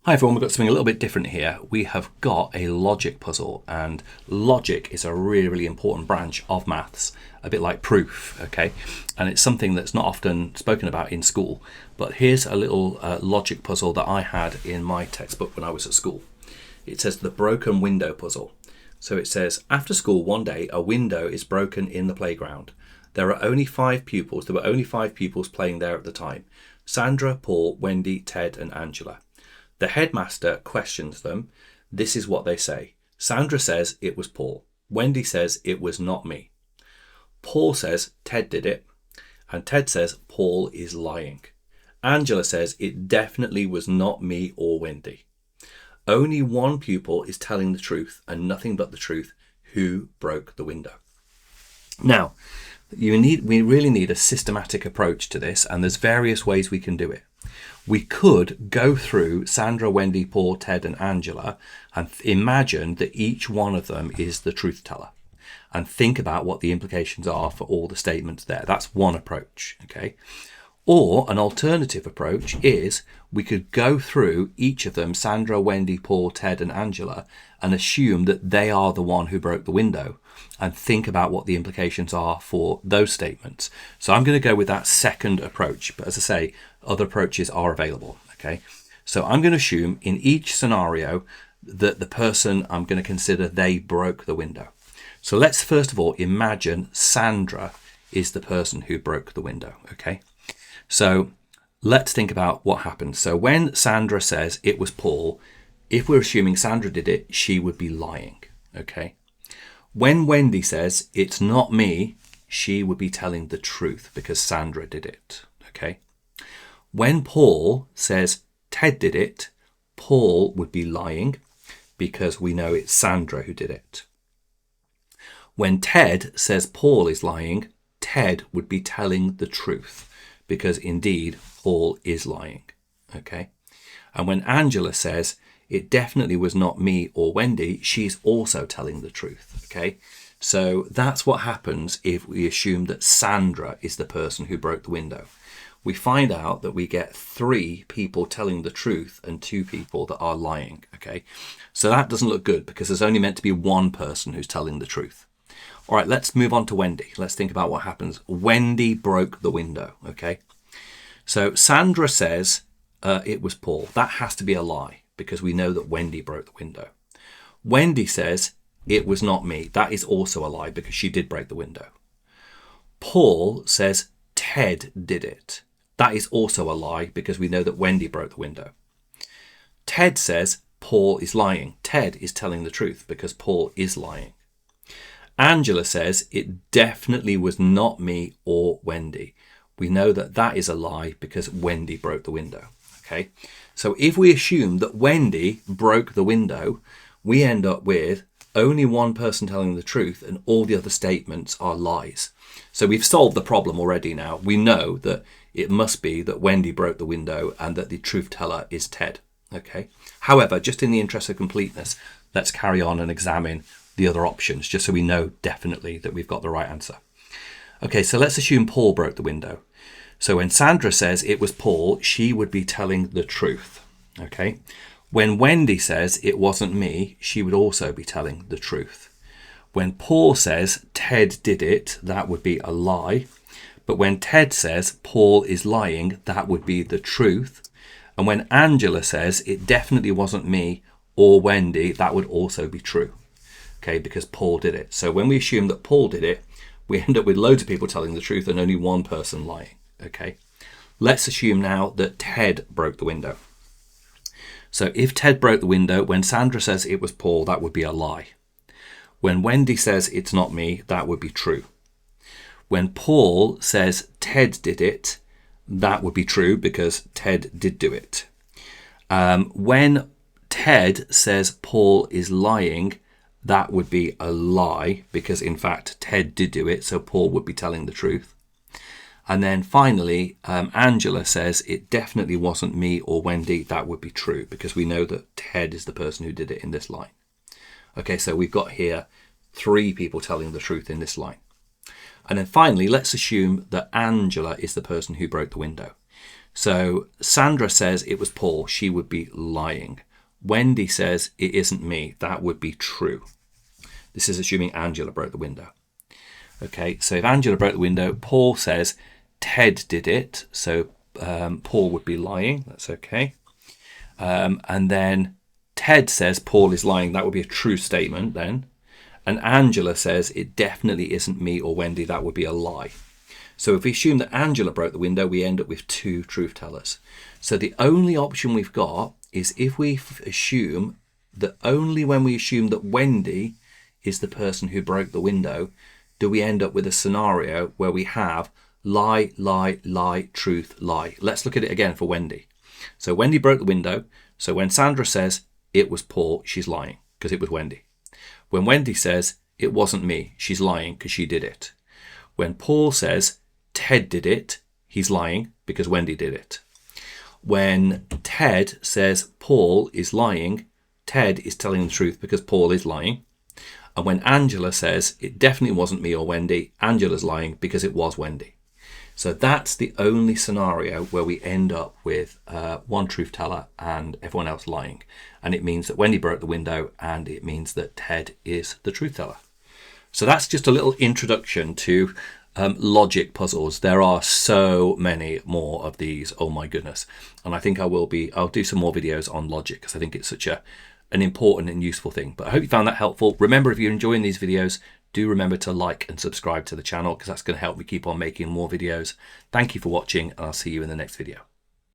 Hi everyone, we've got something a little bit different here. We have got a logic puzzle, and logic is a really, really important branch of maths, a bit like proof, okay? And it's something that's not often spoken about in school, but here's a little logic puzzle that I had in my textbook when I was at school. It says the broken window puzzle. So it says, after school one day, a window is broken in the playground. There were only 5 pupils playing there at the time. Sandra, Paul, Wendy, Ted and Angela. The headmaster questions them. This is what they say. Sandra says it was Paul. Wendy says it was not me. Paul says Ted did it. And Ted says Paul is lying. Angela says it definitely was not me or Wendy. Only one pupil is telling the truth and nothing but the truth. Who broke the window? Now, we really need a systematic approach to this, and there's various ways we can do it. We could go through Sandra, Wendy, Paul, Ted and Angela and imagine that each one of them is the truth teller and think about what the implications are for all the statements there. That's one approach, okay? Or an alternative approach is we could go through each of them, Sandra, Wendy, Paul, Ted and Angela, and assume that they are the one who broke the window and think about what the implications are for those statements. So I'm going to go with that second approach. But as I say, other approaches are available, okay? So I'm going to assume in each scenario that the person I'm going to consider they broke the window. So let's first of all imagine Sandra is the person who broke the window, okay? So let's think about what happened. So when Sandra says it was Paul, if we're assuming Sandra did it, she would be lying, okay? When Wendy says it's not me, she would be telling the truth because Sandra did it, okay? When Paul says Ted did it, Paul would be lying because we know it's Sandra who did it. When Ted says Paul is lying, Ted would be telling the truth because indeed Paul is lying, okay? And when Angela says it definitely was not me or Wendy, she's also telling the truth, okay? So that's what happens if we assume that Sandra is the person who broke the window. We find out that we get 3 people telling the truth and 2 people that are lying, okay? So that doesn't look good because there's only meant to be one person who's telling the truth. All right, let's move on to Wendy. Let's think about what happens. Wendy broke the window, okay? So Sandra says it was Paul. That has to be a lie because we know that Wendy broke the window. Wendy says it was not me. That is also a lie because she did break the window. Paul says Ted did it. That is also a lie because we know that Wendy broke the window. Ted says Paul is lying. Ted is telling the truth because Paul is lying. Angela says it definitely was not me or Wendy. We know that that is a lie because Wendy broke the window, okay? So if we assume that Wendy broke the window, we end up with only one person telling the truth and all the other statements are lies. So we've solved the problem already now. We know that it must be that Wendy broke the window and that the truth teller is Ted, okay? However, just in the interest of completeness, let's carry on and examine the other options just so we know definitely that we've got the right answer. Okay, so let's assume Paul broke the window. So when Sandra says it was Paul, she would be telling the truth, okay? When Wendy says it wasn't me, she would also be telling the truth. When Paul says Ted did it, that would be a lie. But when Ted says Paul is lying, that would be the truth. And when Angela says it definitely wasn't me or Wendy, that would also be true, okay, because Paul did it. So when we assume that Paul did it, we end up with loads of people telling the truth and only one person lying, okay? Let's assume now that Ted broke the window. So if Ted broke the window, when Sandra says it was Paul, that would be a lie. When Wendy says it's not me, that would be true. When Paul says Ted did it, that would be true because Ted did do it. When Ted says Paul is lying, that would be a lie because in fact Ted did do it, so Paul would be telling the truth. And then finally, Angela says it definitely wasn't me or Wendy. That would be true because we know that Ted is the person who did it in this line. Okay, so we've got here 3 people telling the truth in this line. And then finally, let's assume that Angela is the person who broke the window. So Sandra says it was Paul. She would be lying. Wendy says it isn't me. That would be true. This is assuming Angela broke the window. Okay, so if Angela broke the window, Paul says Ted did it. So Paul would be lying. That's okay. And then Ted says Paul is lying. That would be a true statement then. And Angela says it definitely isn't me or Wendy. That would be a lie. So if we assume that Angela broke the window, we end up with 2 truth tellers. So the only option we've got is if we assume that only when we assume that Wendy is the person who broke the window, do we end up with a scenario where we have lie, lie, lie, truth, lie. Let's look at it again for Wendy. So Wendy broke the window. So when Sandra says it was Paul, she's lying because it was Wendy. When Wendy says it wasn't me, she's lying because she did it. When Paul says Ted did it, he's lying because Wendy did it. When Ted says Paul is lying, Ted is telling the truth because Paul is lying. And when Angela says it definitely wasn't me or Wendy, Angela's lying because it was Wendy. So that's the only scenario where we end up with 1 truth teller and everyone else lying. And it means that Wendy broke the window, and it means that Ted is the truth teller. So that's just a little introduction to logic puzzles. There are so many more of these. Oh my goodness. And I think I'll do some more videos on logic because I think it's such an important and useful thing. But I hope you found that helpful. Remember, if you're enjoying these videos, do remember to like and subscribe to the channel because that's going to help me keep on making more videos. Thank you for watching, and I'll see you in the next video.